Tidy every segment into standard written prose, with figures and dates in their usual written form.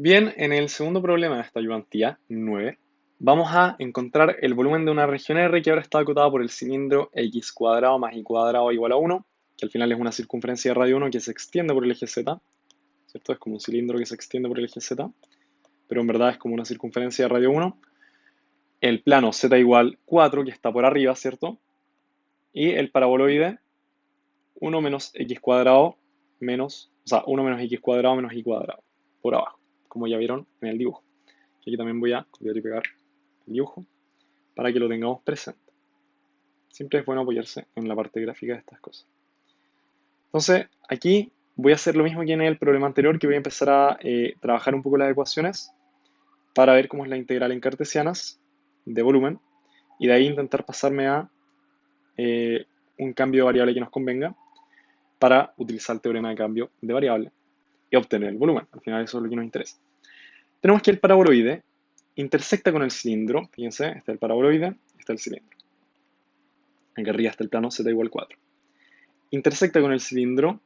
Bien, en el segundo problema de esta ayudantía, 9, vamos a encontrar el volumen de una región R que ahora está acotada por el cilindro x cuadrado más y cuadrado igual a 1, que al final es una circunferencia de radio 1 que se extiende por el eje Z, ¿cierto? Es como un cilindro que se extiende por el eje Z, pero en verdad es como una circunferencia de radio 1. El plano Z igual 4 que está por arriba, ¿cierto? Y el paraboloide 1 menos x cuadrado menos, o sea, 1 menos x cuadrado menos y cuadrado, por abajo, como ya vieron en el dibujo. Aquí también voy a copiar y pegar el dibujo para que lo tengamos presente. Siempre es bueno apoyarse en la parte gráfica de estas cosas. Entonces, aquí voy a hacer lo mismo que en el problema anterior, que voy a empezar a trabajar un poco las ecuaciones para ver cómo es la integral en cartesianas de volumen y de ahí intentar pasarme a eh, un cambio de variable que nos convenga para utilizar el teorema de cambio de variable y obtener el volumen. Al final eso es lo que nos interesa. Tenemos que el paraboloide intersecta con el cilindro. Fíjense, este es el paraboloide, este es el cilindro. Aquí arriba está el plano z igual 4. Intersecta con el cilindro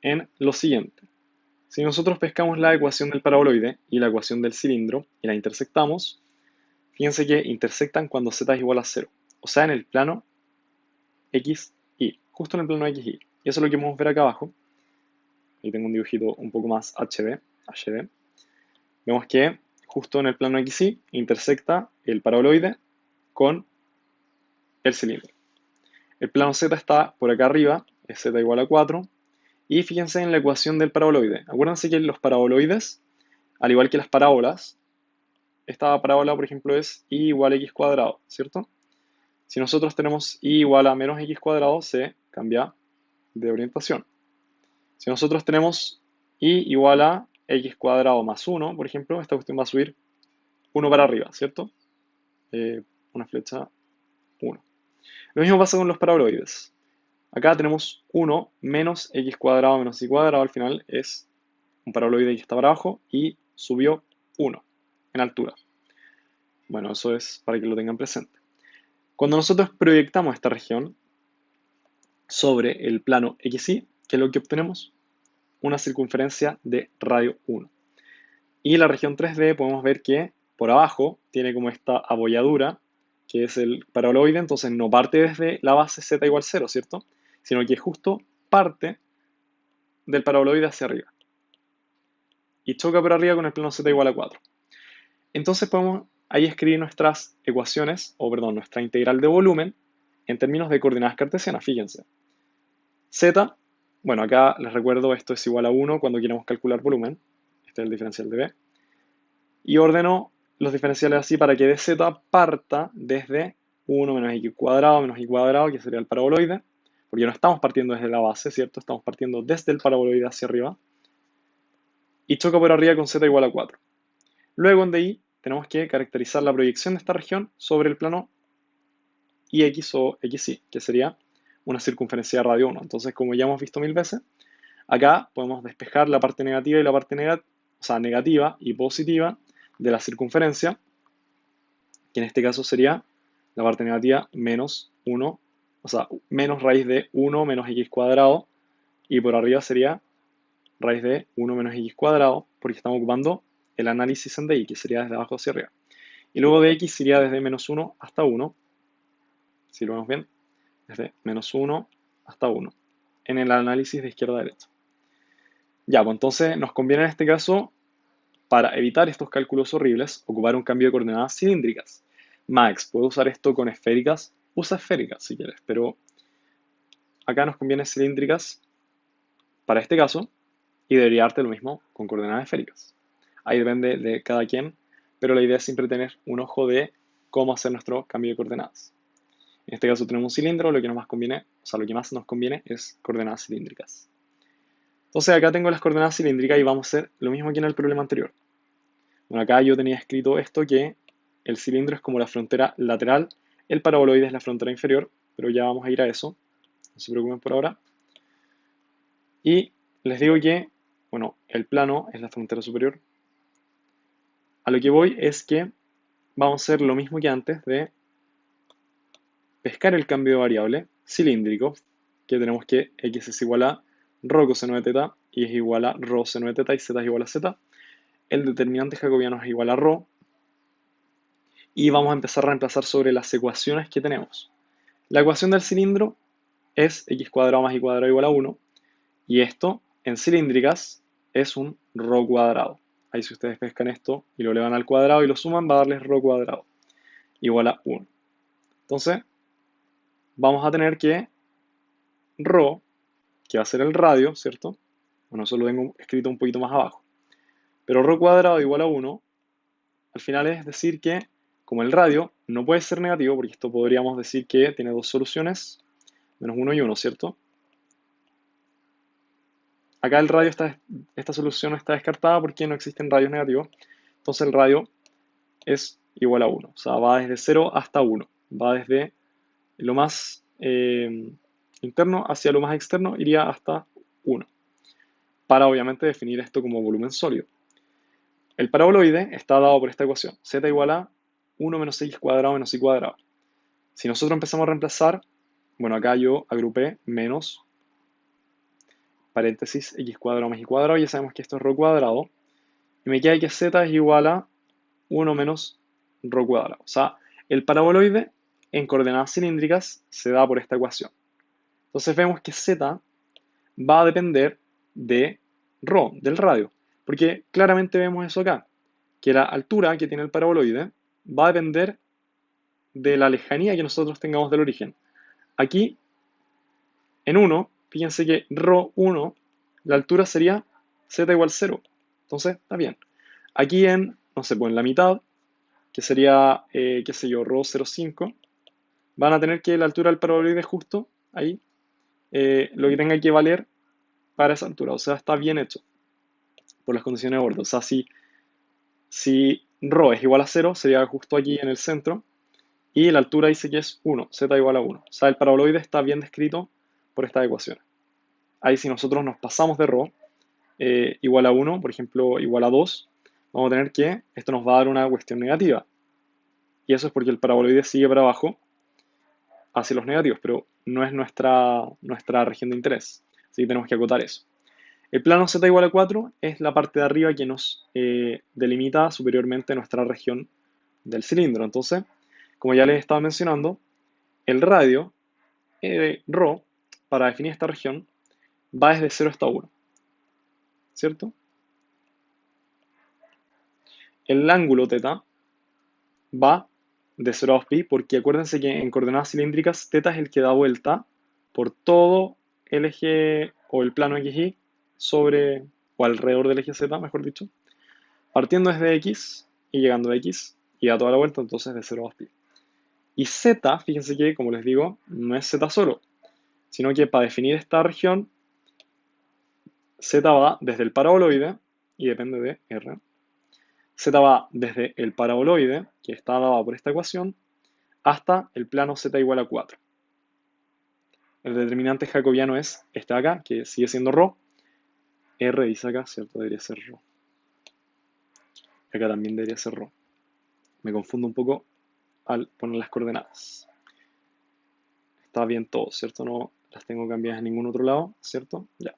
en lo siguiente. Si nosotros pescamos la ecuación del paraboloide y la ecuación del cilindro y la intersectamos, fíjense que intersectan cuando z es igual a 0. O sea, en el plano x, y. Justo en el plano x, y. Y eso es lo que vamos a ver acá abajo. Ahí tengo un dibujito un poco más HD. Vemos que justo en el plano XY intersecta el paraboloide con el cilindro. El plano Z está por acá arriba, es Z igual a 4. Y fíjense en la ecuación del paraboloide. Acuérdense que los paraboloides, al igual que las parábolas, esta parábola, por ejemplo, es y igual a x cuadrado, ¿cierto? Si nosotros tenemos y igual a menos x cuadrado, se cambia de orientación. Si nosotros tenemos y igual a x cuadrado más 1, por ejemplo, esta cuestión va a subir 1 para arriba, ¿cierto? Una flecha 1. Lo mismo pasa con los paraboloides. Acá tenemos 1 menos x cuadrado menos y cuadrado, al final es un paraboloide que está para abajo y subió 1 en altura. Bueno, eso es para que lo tengan presente. Cuando nosotros proyectamos esta región sobre el plano XY, ¿qué es lo que obtenemos? Una circunferencia de radio 1. Y la región 3D podemos ver que por abajo tiene como esta abolladura, que es el paraboloide, entonces no parte desde la base z igual 0, ¿cierto? Sino que justo parte del paraboloide hacia arriba. Y choca por arriba con el plano z igual a 4. Entonces podemos ahí escribir nuestras ecuaciones, o perdón, nuestra integral de volumen en términos de coordenadas cartesianas, fíjense. Z, bueno, acá les recuerdo, esto es igual a 1 cuando queremos calcular volumen. Este es el diferencial de B. Y ordeno los diferenciales así para que de z parta desde 1 menos x cuadrado menos y cuadrado, que sería el paraboloide, porque no estamos partiendo desde la base, ¿cierto? Estamos partiendo desde el paraboloide hacia arriba, y choca por arriba con z igual a 4. Luego en DI tenemos que caracterizar la proyección de esta región sobre el plano IX o XY, que sería una circunferencia de radio 1. Entonces, como ya hemos visto mil veces, acá podemos despejar la parte negativa y la parte negativa y positiva de la circunferencia, que en este caso sería la parte negativa menos 1, o sea, menos raíz de 1 menos x cuadrado, y por arriba sería raíz de 1 menos x cuadrado, porque estamos ocupando el análisis en DI, que sería desde abajo hacia arriba. Y luego de x sería desde menos 1 hasta 1, si lo vemos bien, desde menos 1 hasta 1, en el análisis de izquierda a derecha. Ya, pues entonces nos conviene en este caso, para evitar estos cálculos horribles, ocupar un cambio de coordenadas cilíndricas. Max, ¿puedo usar esto con esféricas? Usa esféricas si quieres, pero acá nos conviene cilíndricas para este caso y debería darte lo mismo con coordenadas esféricas. Ahí depende de cada quien, pero la idea es siempre tener un ojo de cómo hacer nuestro cambio de coordenadas. En este caso tenemos un cilindro, lo que más conviene, o sea, lo que más nos conviene es coordenadas cilíndricas. Entonces acá tengo las coordenadas cilíndricas y vamos a hacer lo mismo que en el problema anterior. Bueno, acá yo tenía escrito esto que el cilindro es como la frontera lateral, el paraboloide es la frontera inferior, pero ya vamos a ir a eso, no se preocupen por ahora. Y les digo que, bueno, el plano es la frontera superior. A lo que voy es que vamos a hacer lo mismo que antes de pescar el cambio de variable cilíndrico, que tenemos que x es igual a rho coseno de teta, y es igual a rho seno de teta, y z es igual a z. el determinante jacobiano es igual a ρ, y vamos a empezar a reemplazar sobre las ecuaciones que tenemos. La ecuación del cilindro es x cuadrado más y cuadrado igual a 1, y esto en cilíndricas es un ρ cuadrado. Ahí si ustedes pescan esto y lo elevan al cuadrado y lo suman, va a darles ρ cuadrado igual a 1. Entonces, vamos a tener que ρ, que va a ser el radio, ¿cierto? Bueno, eso lo tengo escrito un poquito más abajo. Pero ρ cuadrado igual a 1, al final es decir que, como el radio no puede ser negativo, porque esto podríamos decir que tiene dos soluciones, menos 1 y 1, ¿cierto? Acá el radio esta solución está descartada porque no existen radios negativos. Entonces el radio es igual a 1. O sea, va desde 0 hasta 1. Va desde lo más interno hacia lo más externo, iría hasta 1. Para obviamente definir esto como volumen sólido. El paraboloide está dado por esta ecuación. Z igual a 1 menos x cuadrado menos y cuadrado. Si nosotros empezamos a reemplazar, bueno, acá yo agrupé menos paréntesis x cuadrado más y cuadrado, ya sabemos que esto es ρ cuadrado, y me queda que z es igual a 1 menos ρ cuadrado. O sea, el paraboloide en coordenadas cilíndricas se da por esta ecuación. Entonces vemos que z va a depender de ρ, del radio, porque claramente vemos eso acá, que la altura que tiene el paraboloide va a depender de la lejanía que nosotros tengamos del origen. Aquí, en 1, fíjense que ρ1, la altura sería z igual 0. Entonces, está bien. Aquí en, no sé, pues en la mitad, que sería, qué sé yo, ρ05, van a tener que la altura del paraboloide justo ahí, lo que tenga que valer para esa altura. O sea, está bien hecho por las condiciones de borde. O sea, si ρ es igual a 0, sería justo aquí en el centro. Y la altura dice que es 1, z igual a 1. O sea, el paraboloide está bien descrito por esta ecuación. Ahí si nosotros nos pasamos de ρ igual a 1, por ejemplo, igual a 2, vamos a tener que esto nos va a dar una cuestión negativa. Y eso es porque el paraboloide sigue para abajo hacia los negativos, pero no es nuestra región de interés. Así que tenemos que acotar eso. El plano z igual a 4 es la parte de arriba que nos delimita superiormente nuestra región del cilindro. Entonces, como ya les estaba mencionando, el radio ρ, para definir esta región, va desde 0 hasta 1, ¿cierto? El ángulo θ va de 0 a 2π, porque acuérdense que en coordenadas cilíndricas θ es el que da vuelta por todo el eje o el plano XY sobre o alrededor del eje Z, mejor dicho, partiendo desde X y llegando a X y da toda la vuelta, entonces de 0 a 2π. Y Z, fíjense que, como les digo, no es Z solo, sino que para definir esta región, Z va desde el paraboloide, y depende de R. Z va desde el paraboloide, que está dado por esta ecuación, hasta el plano Z igual a 4. El determinante jacobiano es este de acá, que sigue siendo ρ. R dice acá, ¿cierto? Debería ser ρ. Acá también debería ser ρ. Me confundo un poco al poner las coordenadas. Está bien todo, ¿cierto? No las tengo cambiadas en ningún otro lado, ¿cierto? Ya.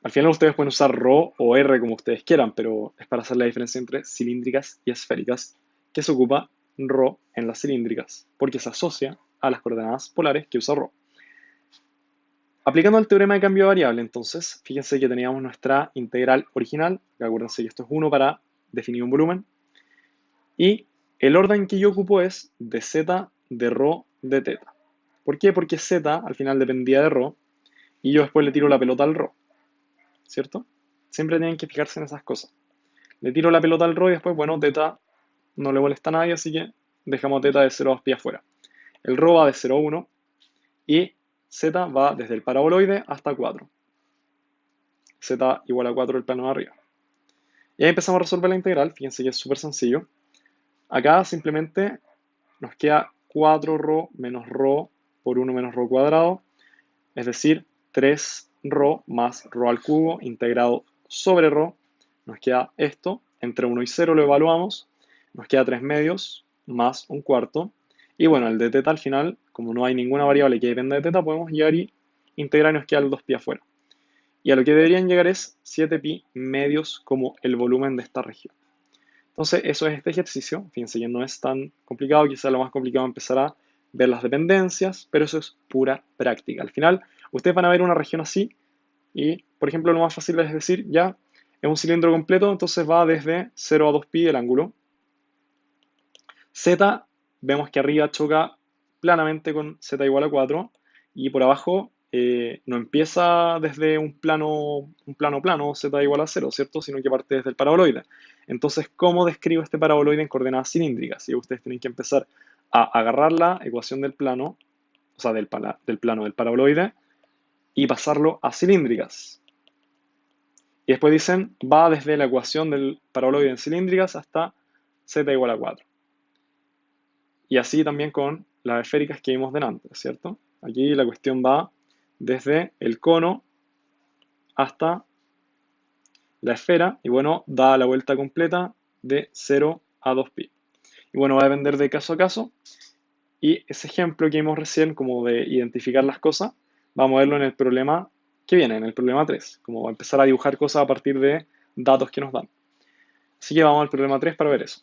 Al final ustedes pueden usar ρ o R como ustedes quieran, pero es para hacer la diferencia entre cilíndricas y esféricas, que se ocupa ρ en las cilíndricas, porque se asocia a las coordenadas polares que usa ρ. Aplicando el teorema de cambio de variable, entonces, fíjense que teníamos nuestra integral original, que acuérdense que esto es 1 para definir un volumen, y el orden que yo ocupo es de z, de ρ, de θ. ¿Por qué? Porque z al final dependía de ρ, y yo después le tiro la pelota al ρ, ¿cierto? Siempre tienen que fijarse en esas cosas. Le tiro la pelota al ρ y después, bueno, θ no le molesta a nadie, así que dejamos θ de 0 a 2π afuera. El ρ va de 0 a 1 y z va desde el paraboloide hasta 4. Z igual a 4 el plano de arriba. Y ahí empezamos a resolver la integral, fíjense que es súper sencillo. Acá simplemente nos queda 4ρ menos ρ por 1 menos ρ cuadrado, es decir, 3ρ más ρ al cubo integrado sobre ρ. Nos queda esto, entre 1 y 0 lo evaluamos, nos queda 3 medios más un cuarto. Y bueno, el de θ al final, como no hay ninguna variable que dependa de θ, podemos llegar y integrar y nos queda el 2π afuera. Y a lo que deberían llegar es 7pi medios como el volumen de esta región. Entonces, eso es este ejercicio. Fíjense que no es tan complicado, quizás lo más complicado es empezar a ver las dependencias, pero eso es pura práctica. Al final, ustedes van a ver una región así y, por ejemplo, lo más fácil es decir, ya, es un cilindro completo, entonces va desde 0 a 2pi el ángulo. Z, vemos que arriba choca planamente con z igual a 4 y por abajo no empieza desde un plano, z igual a 0, ¿cierto? Sino que parte desde el paraboloide. Entonces, ¿cómo describo este paraboloide en coordenadas cilíndricas? Y ustedes tienen que empezar a agarrar la ecuación del plano, o sea, del plano del paraboloide, y pasarlo a cilíndricas. Y después dicen, va desde la ecuación del paraboloide en cilíndricas hasta z igual a 4. Y así también con las esféricas que vimos delante, ¿cierto? Aquí la cuestión va desde el cono hasta la esfera y bueno, da la vuelta completa de 0 a 2pi. Y bueno, va a depender de caso a caso. Y ese ejemplo que vimos recién, como de identificar las cosas, vamos a verlo en el problema que viene, en el problema 3, como empezar a dibujar cosas a partir de datos que nos dan. Así que vamos al problema 3 para ver eso.